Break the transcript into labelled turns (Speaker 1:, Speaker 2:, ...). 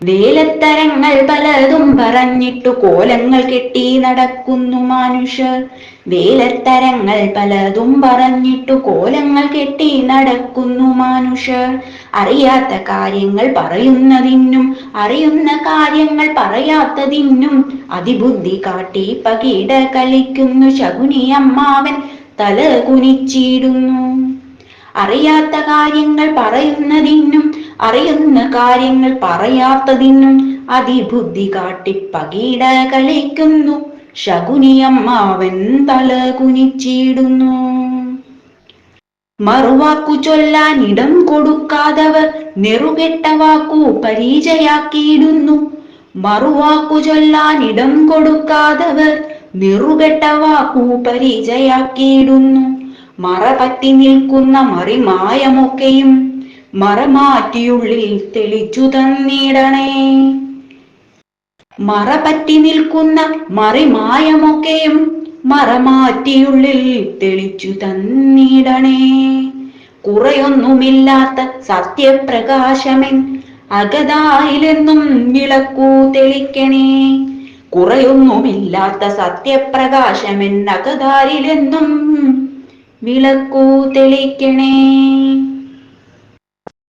Speaker 1: വേലത്തരങ്ങൾ പലതും പറഞ്ഞിട്ടു കോലങ്ങൾ കെട്ടി നടക്കുന്നു മനുഷ്യർ. വേലത്തരങ്ങൾ പലതും പറഞ്ഞിട്ടു കോലങ്ങൾ കെട്ടി നടക്കുന്നു മനുഷ്യർ. അറിയാത്ത കാര്യങ്ങൾ പറയുന്നതിനും അറിയുന്ന കാര്യങ്ങൾ പറയാത്തതിനും അതിബുദ്ധി കാട്ടി പകിട കളിക്കുന്നു ശകുനി അമ്മാവൻ തല കുനിച്ചിടുന്നു. അറിയാത്ത കാര്യങ്ങൾ പറയുന്നതിനും അറിയുന്ന കാര്യങ്ങൾ പറയാത്തതിനും അതിബുദ്ധി കാട്ടി പകിട കളിക്കുന്നു ശകുനി അമ്മാവൻ തല കുനിച്ചിടുന്നു. മറുവാക്കു ചൊല്ലാൻ ഇടം കൊടുക്കാതവർ നെറുകെട്ട വാക്കു പരിചയാക്കിയിടുന്നു. മറുവാക്കു ചൊല്ലാൻ ഇടം കൊടുക്കാതവർ നെറുകെട്ട വാക്കു പരിചയാക്കിയിടുന്നു. മറപറ്റി നിൽക്കുന്ന മറിമായമൊക്കെയും മറമാറ്റിയുള്ളിൽ തെളിച്ചു തന്നിടണേ. മറപറ്റി നിൽക്കുന്ന മറിമായമൊക്കെയും മറമാറ്റിയുള്ളിൽ തെളിച്ചു തന്നിടണേ. കുറയൊന്നുമില്ലാത്ത സത്യപ്രകാശമെൻ അകതാരിലെന്നും വിളക്കൂ തെളിക്കണേ. കുറയൊന്നുമില്ലാത്ത സത്യപ്രകാശമെൻ അകതാരിലെന്നും വിളക്കൂ തെളിക്കണേ.